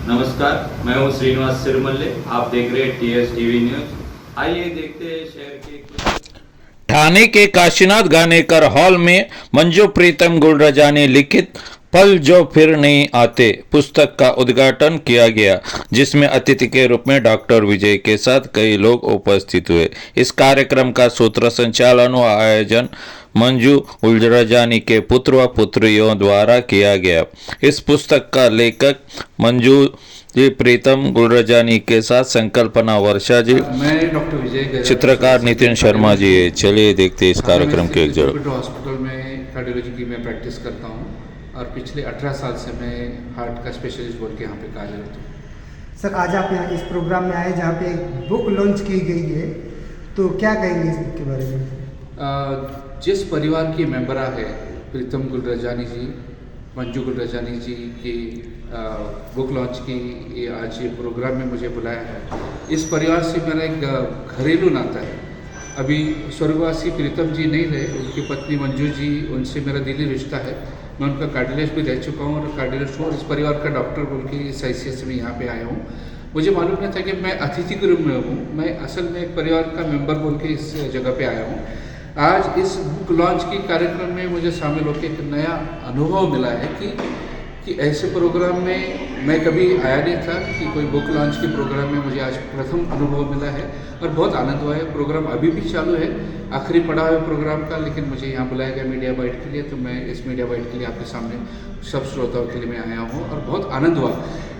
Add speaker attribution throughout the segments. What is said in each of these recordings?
Speaker 1: नमस्कार, मैं हूं श्रीनिवास सिरमल्ले। आप देख रहे हैं टीएस टीवी न्यूज। आइए देखते हैं शहर के
Speaker 2: ठाणे के काशीनाथ गानेकर हॉल में मंजू प्रीतम गुलरजा ने लिखित पल जो फिर नहीं आते पुस्तक का उद्घाटन किया गया, जिसमें अतिथि के रूप में डॉक्टर विजय के साथ कई लोग उपस्थित हुए। इस कार्यक्रम का सूत्र संचालन व आयोजन मंजू गुलरजानी के पुत्र व पुत्रियों द्वारा किया गया। इस पुस्तक का लेखक मंजू जी प्रीतम गुलरजानी के साथ संकल्पना वर्षा जी,
Speaker 3: मैं डॉक्टर विजय,
Speaker 2: चित्रकार नितिन शर्मा जी है। चलिए देखते हैं इस कार्यक्रम के एक जरूर।
Speaker 3: हॉस्पिटल में कार्डियोलॉजी की मैं प्रैक्टिस करता हूँ और पिछले 18 साल से मैं हार्ट का स्पेशलिस्ट बोल के यहाँ पे कार्यरत हूँ।
Speaker 4: सर, आज आप यहाँ इस प्रोग्राम में आए जहाँ पे एक बुक लॉन्च की गई है, तो क्या कहेंगे इस बुक के बारे में?
Speaker 3: जिस परिवार की मेंबरा है प्रीतम गुलरजानी जी, मंजू गुलरजानी जी की बुक लॉन्च की ये आज ये प्रोग्राम में मुझे बुलाया है। इस परिवार से मेरा एक घरेलू नाता है। अभी स्वर्गवासी प्रीतम जी नहीं रहे, उनकी पत्नी मंजू जी, उनसे मेरा दिली रिश्ता है। मैं उनका कार्डियोलॉजिस्ट भी रह चुका हूँ और कार्डियोलॉजिस्ट हूँ और इस परिवार का डॉक्टर बोल के इस हैसियत से मैं यहाँ पे आया हूँ। मुझे मालूम नहीं था कि मैं अतिथि के रूप में हूँ, मैं असल में एक परिवार का मेंबर बोल के इस जगह पे आया हूँ। आज इस बुक लॉन्च की कार्यक्रम में मुझे शामिल होकर एक नया अनुभव मिला है कि ऐसे प्रोग्राम में मैं कभी आया नहीं था कि कोई बुक लॉन्च के प्रोग्राम में मुझे आज प्रथम अनुभव मिला है और बहुत आनंद हुआ है। प्रोग्राम अभी भी चालू है, आखिरी पड़ा हुआ है प्रोग्राम का, लेकिन मुझे यहाँ बुलाया गया मीडिया बाइट के लिए, तो मैं इस मीडिया बाइट के लिए आपके सामने सब श्रोताओं के लिए मैं आया हूँ और बहुत आनंद हुआ।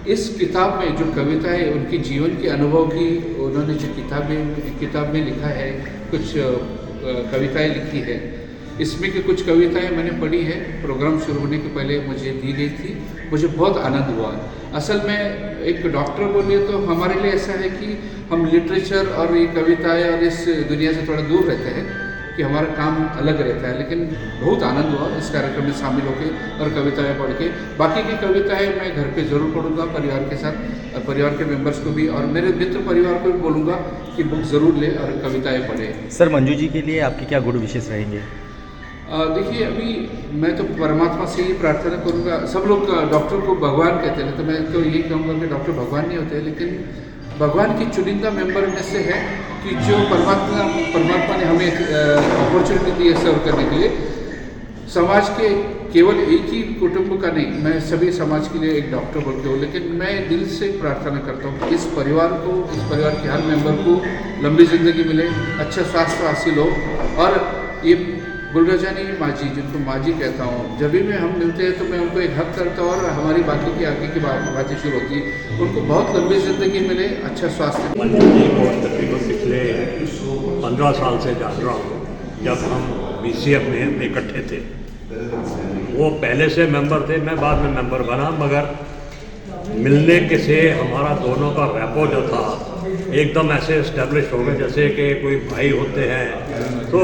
Speaker 3: इस किताब में जो कविता है उनकी जीवन के अनुभव की, उन्होंने जो किताब में लिखा है, कुछ कविताएँ लिखी है, इसमें की कुछ कविताएं मैंने पढ़ी है। प्रोग्राम शुरू होने के पहले मुझे दी गई थी, मुझे बहुत आनंद हुआ। असल में एक डॉक्टर बोलिए तो हमारे लिए ऐसा है कि हम लिटरेचर और ये कविताएं और इस दुनिया से थोड़ा दूर रहते हैं कि हमारा काम अलग रहता है, लेकिन बहुत आनंद हुआ इस कार्यक्रम में शामिल होकर और कविताएं पढ़ के। बाकी की कविताएं मैं घर पे ज़रूर पढ़ूंगा परिवार के साथ, परिवार के मेंबर्स को भी और मेरे मित्र परिवार को भी बोलूँगा कि बुक ज़रूर ले और कविताएँ पढ़ें।
Speaker 5: सर, मंजू जी के लिए आपके क्या गुण विशेष रहेंगे?
Speaker 3: देखिए, अभी मैं तो परमात्मा से ही प्रार्थना करूँगा। सब लोग डॉक्टर को भगवान कहते हैं, तो मैं तो यही कहूँगा कि डॉक्टर भगवान नहीं होते, लेकिन भगवान की चुनिंदा मेंबर में से है कि जो परमात्मा ने हमें अपॉर्चुनिटी दी है सर्व करने के लिए। समाज के केवल एक ही कुटुंब का नहीं, मैं सभी समाज के लिए एक डॉक्टर बोलते हूँ, लेकिन मैं दिल से प्रार्थना करता हूँ कि इस परिवार के हर मेंबर को लंबी ज़िंदगी मिले, अच्छा स्वास्थ्य हासिल हो। और ये गुलरजानी माँ जी, जिनको माँ जी कहता हूँ, जब भी हम मिलते हैं तो मैं उनको एक हक करता हूँ और हमारी बाकी की आगे की बातें शुरू होती है। उनको बहुत लंबी ज़िंदगी मिले, अच्छा स्वास्थ्य।
Speaker 6: मंजू जी को तकरीबन पिछले 15 साल से जान रहा हूँ। जब हम BCF में इकट्ठे थे, वो पहले से मेंबर थे, मैं बाद में मेंबर बना, मगर मिलने के से हमारा दोनों का रैपो जो था एकदम ऐसे इस्टेब्लिश हो गए जैसे कि कोई भाई होते हैं। तो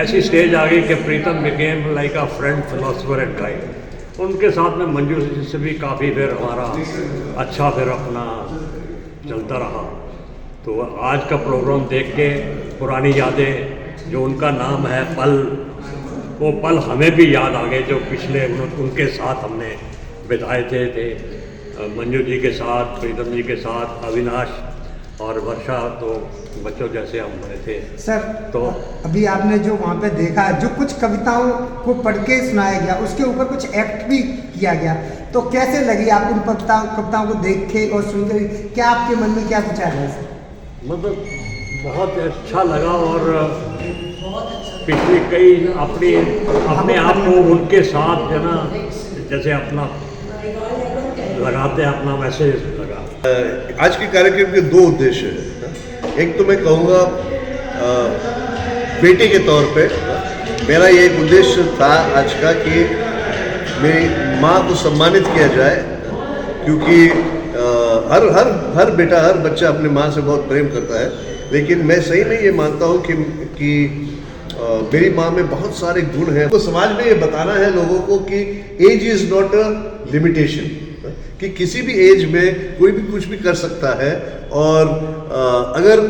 Speaker 6: ऐसी स्टेज आ गई कि Pritam became like a friend, philosopher and guide. उनके साथ में मंजू जी से भी काफ़ी फिर हमारा अच्छा फिर अपना चलता रहा। तो आज का प्रोग्राम देख के पुरानी यादें, जो उनका नाम है पल, वो पल हमें भी याद आ गए जो पिछले उनके साथ हमने बिताए थे। मंजू जी के साथ, प्रीतम जी के साथ, अविनाश और वर्षा तो बच्चों जैसे हम बड़े थे।
Speaker 4: सर,
Speaker 6: तो
Speaker 4: अभी आपने जो वहाँ पे देखा, जो कुछ कविताओं को पढ़ के सुनाया गया, उसके ऊपर कुछ एक्ट भी किया गया, तो कैसे लगी आप उन कविताओं को देख के और सुनकर? क्या आपके मन में क्या विचार है?
Speaker 6: मतलब बहुत अच्छा लगा और पिछले कई अपने आप को उनके साथ जो ना जैसे अपना लगाते हैं अपना, वैसे लगा।
Speaker 7: आज के कार्यक्रम के दो उद्देश्य हैं। एक तो मैं कहूँगा बेटे के तौर पे मेरा ये एक उद्देश्य था आज का कि मेरी माँ को सम्मानित किया जाए, क्योंकि हर बेटा, हर बच्चा अपने माँ से बहुत प्रेम करता है, लेकिन मैं सही में ये मानता हूँ कि मेरी माँ में बहुत सारे गुण हैं। तो समाज में ये बताना है लोगों को कि age is not a limitation, कि किसी भी एज में कोई भी कुछ भी कर सकता है। और अगर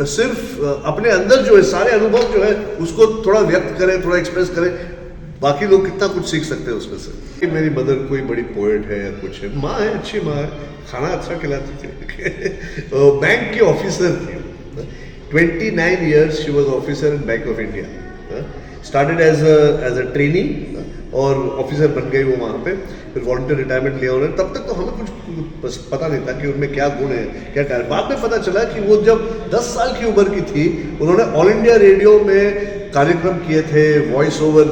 Speaker 7: सिर्फ अपने अंदर जो है सारे अनुभव जो है उसको थोड़ा व्यक्त करें, थोड़ा एक्सप्रेस करें, बाकी लोग कितना कुछ सीख सकते हैं उसमें से। मेरी मदर कोई बड़ी पोएट है या कुछ है, माँ है, अच्छी माँ है, खाना अच्छा खिलाती थी। तो बैंक की ऑफिसर थी, 29 years she was officer in bank of India. Started as a trainee और ऑफिसर बन गई वो वहाँ पे, फिर वॉलंटियर रिटायरमेंट लिया उन्होंने। तब तक तो हमें कुछ पता नहीं था कि उनमें क्या गुण है, क्या टैलेंट। बाद में पता चला कि वो जब 10 साल की उम्र की थी, उन्होंने ऑल इंडिया रेडियो में कार्यक्रम किए थे, वॉइस ओवर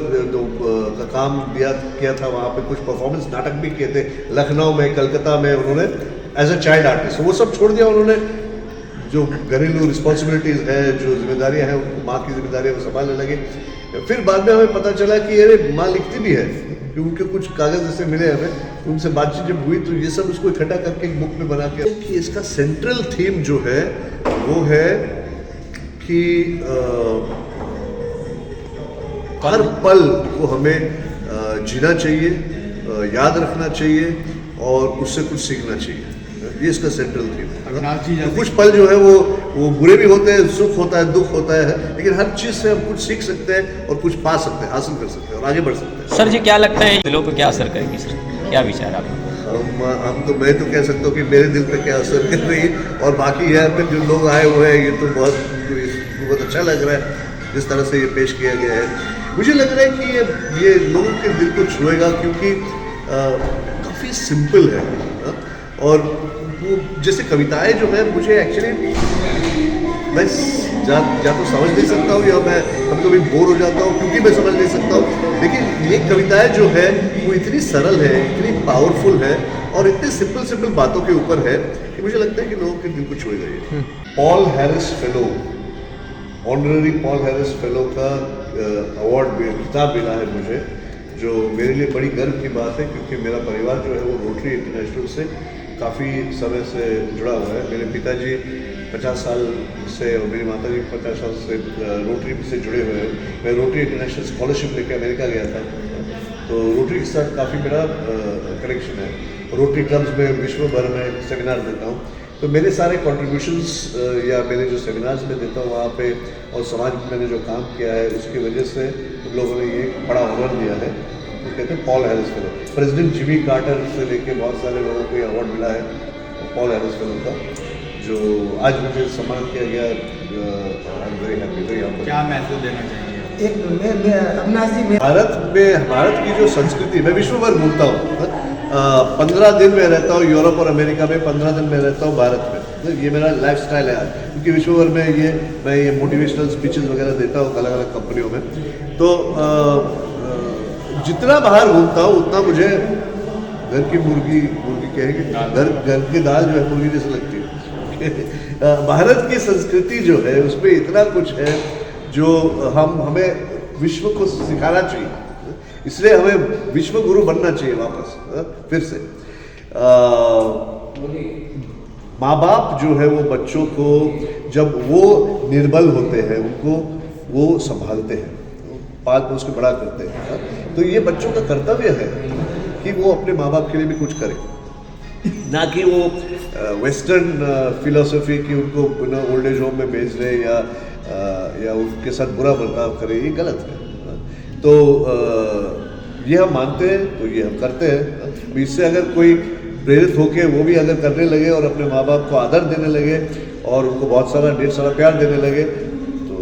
Speaker 7: का काम किया था, वहाँ पे कुछ परफॉर्मेंस नाटक भी किए थे, लखनऊ में, कलकत्ता में उन्होंने एज अ चाइल्ड आर्टिस्ट। वो सब छोड़ दिया उन्होंने, जो घरेलू रिस्पॉन्सिबिलिटीज़ है, जो जिम्मेदारियाँ हैं, माँ की जिम्मेदारियाँ वो संभालने लगे। फिर बाद में हमें पता चला कि अरे माँ लिखती भी है, कि उनके कुछ कागज़ जैसे मिले हमें, उनसे बातचीत जब हुई तो ये सब उसको इकट्ठा करके एक बुक में बना के कि इसका सेंट्रल थीम जो है वो है कि हर पल को हमें जीना चाहिए, याद रखना चाहिए और उससे कुछ सीखना चाहिए। ये इसका सेंट्रल थीम है। तो कुछ पल जो है वो बुरे भी होते हैं, सुख होता है, दुख होता है, लेकिन हर चीज़ से हम कुछ सीख सकते हैं और कुछ पा सकते हैं, हासिल कर सकते हैं और आगे बढ़ सकते हैं।
Speaker 5: सर जी क्या लगता है दिलों पर क्या असर करेगी सर, क्या विचार आप?
Speaker 7: मैं तो कह सकता हूँ कि मेरे दिल पे क्या असर कर रही है, और बाकी यहाँ पे जो लोग आए हुए हैं ये तो बहुत अच्छा लग रहा है जिस तरह से ये पेश किया गया है। मुझे लग रहा है कि ये लोगों के दिल को छुएगा, क्योंकि काफ़ी सिंपल है। और वो जैसे कविताएं जो है, मुझे एक्चुअली मैं या तो समझ नहीं सकता हूँ या मैं कभी बोर हो जाता हूँ क्योंकि मैं समझ नहीं सकता हूँ, लेकिन ये कविताएं जो है वो इतनी सरल है, इतनी पावरफुल है और इतने सिंपल बातों के ऊपर है कि मुझे लगता है कि लोगों के दिल को छुएगा ये। Paul Harris fellow, honorary Paul Harris fellow का अवार्ड खिताब मिला है मुझे, जो मेरे लिए बड़ी गर्व की बात है, क्योंकि मेरा परिवार जो है वो रोटरी इंटरनेशनल से काफ़ी समय से जुड़ा हुआ है। मेरे पिताजी 50 साल से और मेरी माताजी 50 साल से रोटरी से जुड़े हुए हैं। मैं रोटरी इंटरनेशनल स्कॉलरशिप लेकर अमेरिका गया था, तो रोटरी के साथ काफ़ी मेरा कनेक्शन है। रोटरी क्लब्स में विश्व भर में सेमिनार देता हूँ, तो मेरे सारे कॉन्ट्रीब्यूशंस या मेरे जो सेमिनार्स में देता हूँ वहाँ पे और समाज में मैंने जो काम किया है उसकी वजह से उन लोगों ने ये बड़ा ऑनर दिया है। वो कहते हैं Paul Harris fellow. President Jimmy Carter से लेके बहुत सारे लोगों को ये अवार्ड मिला है पॉल हैरिस फेलो का, जो आज मुझे सम्मान किया गया। I am very happy.
Speaker 5: क्या मैसेज देना चाहिए
Speaker 4: अविनाश जी?
Speaker 7: भारत की जो संस्कृति, मैं विश्व भर घूमता हूँ, 15 दिन में रहता हूँ यूरोप और अमेरिका में, 15 दिन में रहता हूँ भारत में। तो ये मेरा लाइफ स्टाइल है, क्योंकि विश्व भर में मैं ये मोटिवेशनल स्पीचेस वगैरह देता हूँ अलग अलग कंपनियों में। तो जितना बाहर घूमता हूँ उतना मुझे घर की मुर्गी कहेंगे, घर की दाल जो है मुर्गी जैसे लगती है। भारत की संस्कृति जो है उसमें इतना कुछ है जो हमें विश्व को सिखाना चाहिए, इसलिए हमें विश्व गुरु बनना चाहिए वापस फिर से। माँ बाप जो है वो बच्चों को जब वो निर्बल होते हैं उनको वो संभालते हैं, पाल पोस के बड़ा करते हैं, तो ये बच्चों का कर्तव्य है कि वो अपने माँ बाप के लिए भी कुछ करें, ना कि वो वेस्टर्न फिलोसफी की उनको ओल्ड एज होम में भेज रहे या उनके साथ बुरा बर्ताव करें, ये गलत है। तो ये हम मानते हैं तो ये हम करते हैं। इससे अगर कोई प्रेरित होके वो भी अगर करने लगे और अपने माँ बाप को आदर देने लगे और उनको बहुत सारा ढेर सारा प्यार देने लगे तो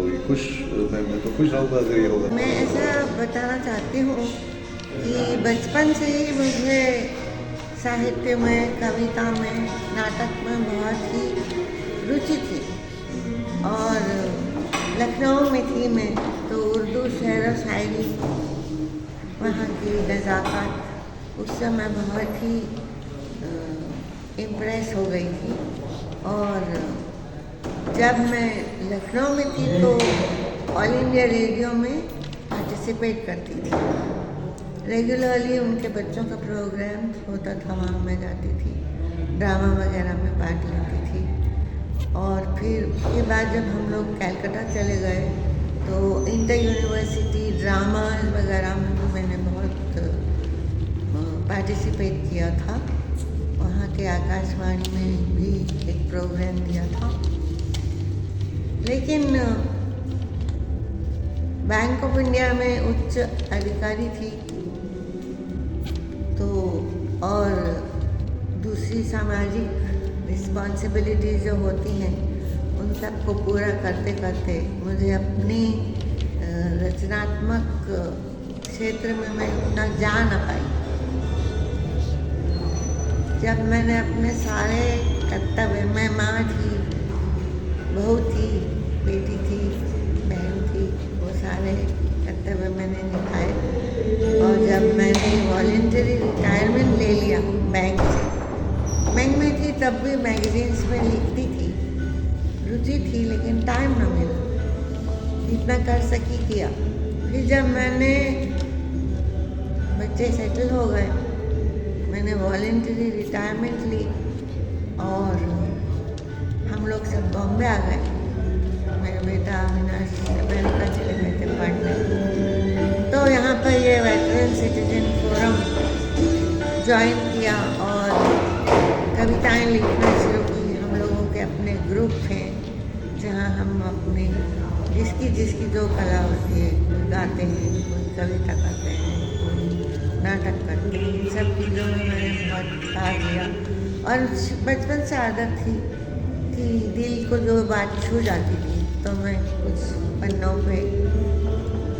Speaker 7: मैं तो खुश रहूँगा अगर ये होगा।
Speaker 8: मैं ऐसा बताना चाहती हूँ कि बचपन से ही मुझे साहित्य में, कविता में, नाटक में बहुत ही रुचि थी और लखनऊ में थी मैं, तो उर्दू शेर व शायरी, वहाँ की नज़ाकत, उससे मैं बहुत ही इम्प्रेस हो गई थी। और जब मैं लखनऊ में थी तो ऑल इंडिया रेडियो में पार्टिसिपेट करती थी, रेगुलरली उनके बच्चों का प्रोग्राम होता था, वहाँ मैं जाती थी, ड्रामा वगैरह में पार्ट लेती थी। और फिर उसके बाद जब हम लोग कलकत्ता चले गए तो इंटर यूनिवर्सिटी ड्रामा वगैरह में भी मैंने बहुत पार्टिसिपेट किया था। वहाँ के आकाशवाणी में भी एक प्रोग्राम दिया था, लेकिन बैंक ऑफ इंडिया में उच्च अधिकारी थी। तो और दूसरी सामाजिक रिस्पॉन्सिबिलिटी जो होती हैं उन सबको पूरा करते करते मुझे अपनी रचनात्मक क्षेत्र में मैं उतना जा न पाई। जब मैंने अपने सारे कर्तव्य, मैं माँ थी, बहू थी, बेटी थी, बहन थी, वो सारे कर्तव्य मैंने निभाए। और जब मैंने वॉलंटरी रिटायरमेंट ले लिया बैंक से, बैंक में थी तब भी मैगजीन्स में लिखती थी, रुचि थी, लेकिन टाइम न मिला, इतना कर सकी किया। फिर जब मैंने बच्चे सेटल हो गए, मैंने वॉलंटरी रिटायरमेंट ली और हम लोग सब बॉम्बे आ गए। मेरा बेटा अविनाश अमेरिका चले गए थे पढ़ने। तो यहाँ पर ये वेटरन सिटीजन फोरम ज्वाइन किया और कविताएं लिखना शुरू की। हम लोगों के अपने ग्रुप हैं जहाँ हम अपने जिसकी जो कला होती है, कोई गाते हैं, कोई कविता करते हैं, कोई नाटक करते हैं, इन सब चीज़ों में मैंने बहुत भाग लिया। और बचपन से आदत थी कि दिल को जो बात छू जाती थी तो मैं कुछ पन्नों पे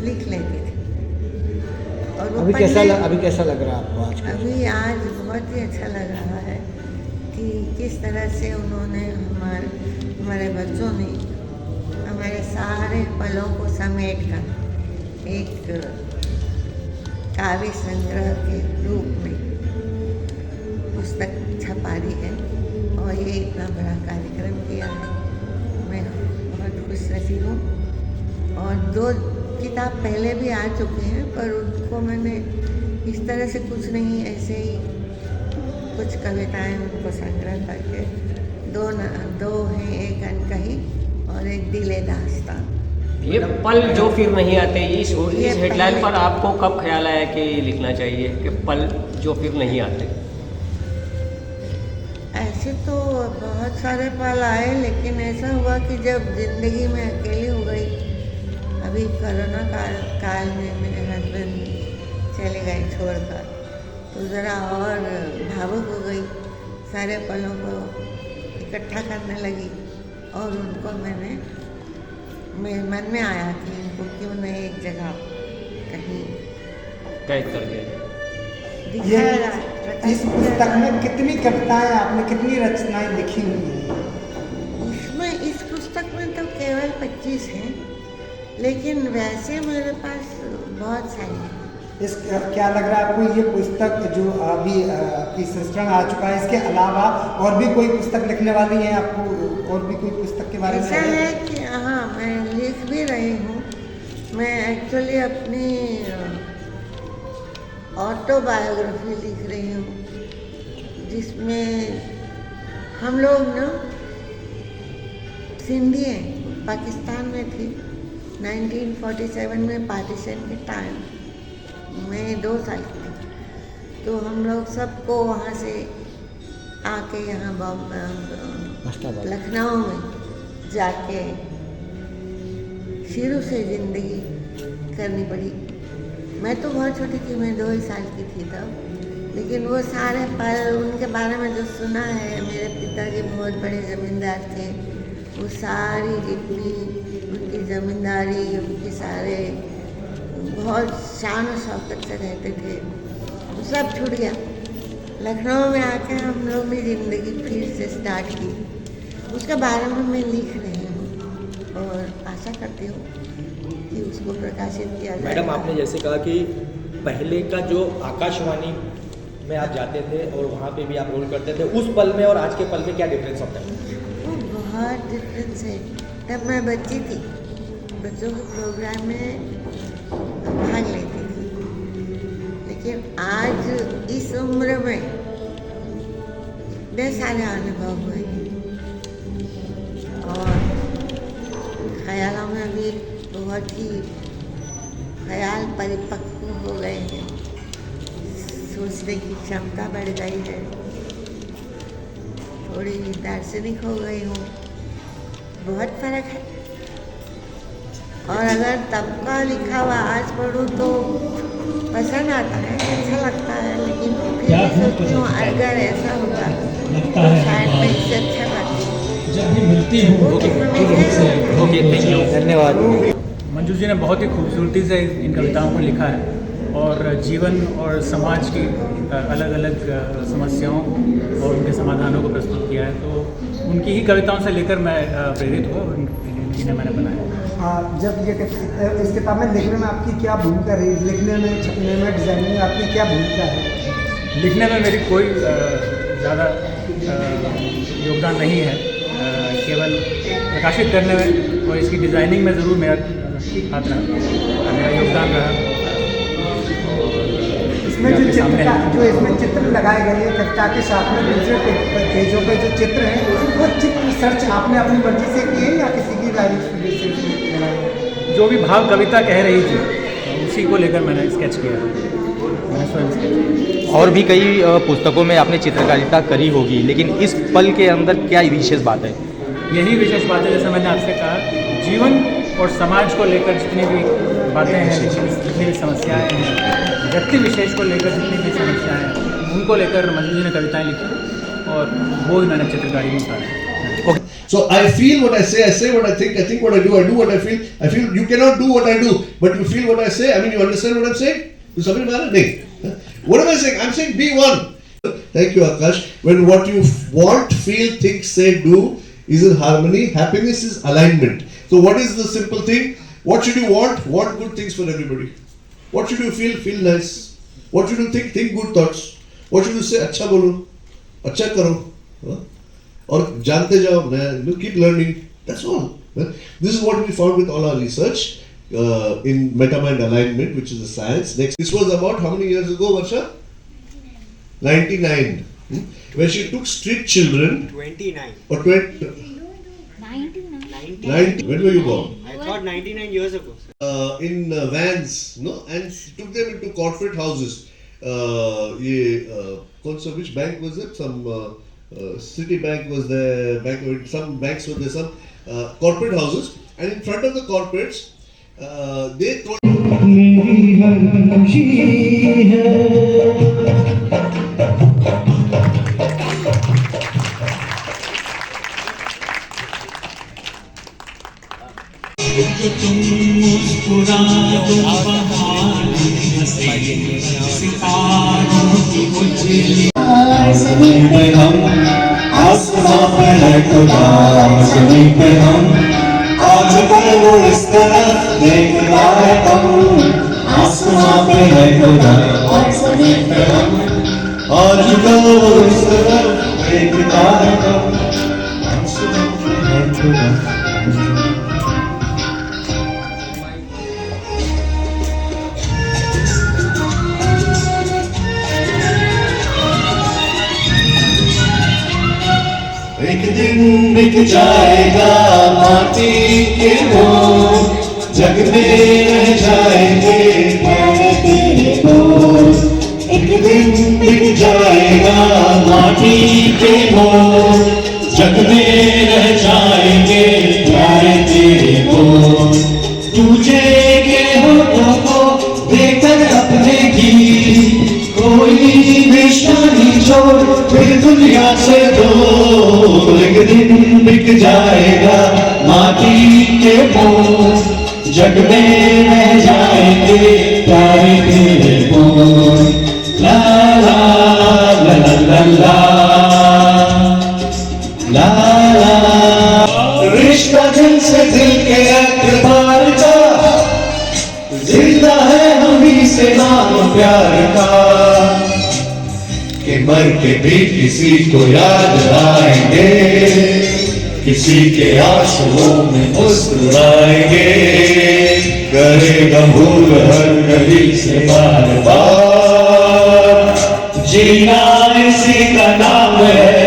Speaker 8: लिख लेती थी। और वो
Speaker 9: अभी कैसा लग रहा है आपको आज?
Speaker 8: आज बहुत ही अच्छा लग रहा है कि किस तरह से उन्होंने हमारे बच्चों ने हमारे सारे पलों को समेट कर एक काव्य संग्रह के रूप में पुस्तक छपा दी है और ये इतना बड़ा कार्यक्रम किया है। मैं बहुत खुश नसीब हूँ। और 2 किताब पहले भी आ चुके हैं, पर उनको मैंने इस तरह से कुछ नहीं, ऐसे ही कुछ कविताएं उनको संग्रह करके दो हैं, एक अनकही और एक दिले दास्तान।
Speaker 5: ये पल जो फिर नहीं आते, इस हेडलाइन पर आपको कब ख्याल आया कि लिखना चाहिए कि पल जो फिर नहीं आते?
Speaker 8: ऐसे तो बहुत सारे पल आए, लेकिन ऐसा हुआ कि जब ज़िंदगी में अकेली हो गई, अभी कोरोना काल में मेरे हस्बैंड चले गए छोड़कर, तो ज़रा और भावुक हो गई, सारे पलों को इकट्ठा करने लगी और उनको मेरे मन में आया कि इनको क्यों नहीं एक जगह कहीं
Speaker 5: कैद कर दिया।
Speaker 8: दिखाया।
Speaker 4: इस पुस्तक में कितनी कविताएं आपने, कितनी रचनाएं लिखी हुई हैं?
Speaker 8: उसमें इस पुस्तक में तो केवल 25 हैं, लेकिन वैसे मेरे पास बहुत सारी हैं।
Speaker 4: क्या लग रहा है आपको, ये पुस्तक जो अभी आपकी संस्करण आ चुका है, इसके अलावा और भी कोई पुस्तक लिखने वाली है आपको? और भी कोई पुस्तक के बारे में?
Speaker 8: ऐसा है कि हाँ, मैं लिख भी रही हूँ। मैं एक्चुअली अपनी ऑटोबायोग्राफी लिख रही हूँ, जिसमें हम लोग ना सिंधी हैं, पाकिस्तान में थी 1947 में, पार्टीशन के टाइम मैं 2 साल की थी। तो हम लोग सबको वहाँ से आके यहाँ लखनऊ में जाके शुरू से ज़िंदगी करनी पड़ी। मैं तो बहुत छोटी थी, मैं 2 ही साल की थी तब, लेकिन वो सारे पल उनके बारे में जो सुना है, मेरे पिताजी बहुत बड़े ज़मींदार थे, वो सारी जितनी उनकी ज़मींदारी, उनके सारे बहुत शान और शौकत से रहते थे, वो सब छूट गया। लखनऊ में आके हम लोग ने ज़िंदगी फिर से स्टार्ट की, उसके बारे में मैं लिख रही हूँ और आशा करती हूँ कि उसको प्रकाशित किया जाए।
Speaker 9: मैडम, आपने जैसे कहा कि पहले का जो आकाशवाणी में आप जाते थे और वहाँ पे भी आप रोल करते थे, उस पल में और आज के पल में क्या डिफरेंस होता है?
Speaker 8: वो बहुत डिफरेंस है। तब मैं बच्ची थी, बच्चों के प्रोग्राम में भाग लेती थी, लेकिन आज इस उम्र में इतने सारे अनुभव हुए और ख्यालों में भी बहुत ही ख्याल परिपक्व हो गए हैं, सोचने की क्षमता बढ़ गई है, थोड़ी दार्शनिक हो गई हूँ, बहुत फर्क है। और अगर तब का लिखा हुआ आज पढ़ूँ तो पसंद आता है, अच्छा लगता है, लेकिन फिर मैं सोचती हूँ अगर ऐसा होता तो शायद मैं इससे अच्छा करती।
Speaker 10: जब भी मिलती हूँ
Speaker 9: धन्यवाद।
Speaker 10: मंजू जी ने बहुत ही खूबसूरती से इन कविताओं को लिखा है और जीवन और समाज की अलग अलग समस्याओं और उनके समाधानों को प्रस्तुत किया है। तो उनकी ही कविताओं से लेकर मैं प्रेरित हुआ और इन्हें मैंने बनाया।
Speaker 4: जब ये इस किताब में लिखने में आपकी क्या भूमिका रही, लिखने में, छपने में, डिजाइनिंग में आपकी क्या भूमिका है?
Speaker 10: लिखने में मेरी कोई ज़्यादा योगदान नहीं है, केवल प्रकाशित करने में और इसकी डिज़ाइनिंग में ज़रूर मेरा हाथ रहा, मेरा योगदान रहा।
Speaker 4: इसमें जो इसमें चित्र लगाए गए हैं कविता के साथ में दूसरे पेजों पे जो चित्र हैं, वो चित्र सर्च आपने अपनी मर्जी से किए या किसी की राय से?
Speaker 10: जो भी भाव कविता कह रही थी उसी को लेकर मैंने स्केच किया, मैंने स्वयं स्केच।
Speaker 9: और भी कई पुस्तकों में आपने चित्रकारिता करी होगी, लेकिन इस पल के अंदर क्या विशेष बात है?
Speaker 10: यही विशेष बात है, जैसे मैंने आपसे कहा, जीवन और समाज को लेकर जितनी भी बातें हैं, जितनी भी समस्याएं हैं, व्यक्ति विशेष को लेकर जितनी भी समस्याएं हैं, उनको लेकर मंजू जी ने कविताएं लिखी और वो ही मैंने चित्रकारी में उतारा।
Speaker 7: So I feel what I say what I think what I do what I feel. I feel you cannot do what I do, but you feel what I say. I mean, you understand what I'm saying? You something matter? No. What am I saying? I'm saying be one. Thank you, Akash. When what you want, feel, think, say, do is in harmony. Happiness is alignment. So what is the simple thing? What should you want? Want good things for everybody. What should you feel? Feel nice. What should you think? Think good thoughts. What should you say? अच्छा बोलो, अच्छा करो. और जानते जाओ, keep learning. That's all. This is what we found with all our research in MetaMind alignment, which is a science. Next, this was about how many years ago, Varsha? 99. Where she took street children.
Speaker 11: 29.
Speaker 7: Or 20. 90. When were you born?
Speaker 11: I thought 99 years ago.
Speaker 7: In vans, no, and took them into corporate houses. Which bank was it? Some. Citibank was there, some banks were there, some corporate houses, and in front of the corporates, they told
Speaker 12: ज़मीन पे हम आसमां पे है खुदा, ज़मीन पे हम आज कल वो इस तरह देखता है हम, आसमां पे है खुदा और ज़मीन पे हम आज कल वो इस तरह देखता है हम, आसमां पे है खुदा। एक दिन बिक जाएगा माटी के मोल, जग में रह जाएंगे तेरे बोल। एक दिन बिक जाएगा माटी के मोल, जग में रह जाएंगे प्यारे तेरे बोल। तुझे होठों को देकर अपने गीत, कोई निशानी छोड़ फिर दुनिया से दो। एक दिन बिक जाएगा माटी के मोल, जग में रह जाएंगे प्यारे तेरे बोल। ला ला ला ला ला ला ला, रिश्ता दिल से दिल के एतबार का, जिंदा है हम ही से नाम प्यार का, कि मर के भी किसी को याद आएंगे, किसी के आंसुओं में मुस्कुराएंगे, करेगा भूल हर गली से बार बार, जीना इसी का नाम है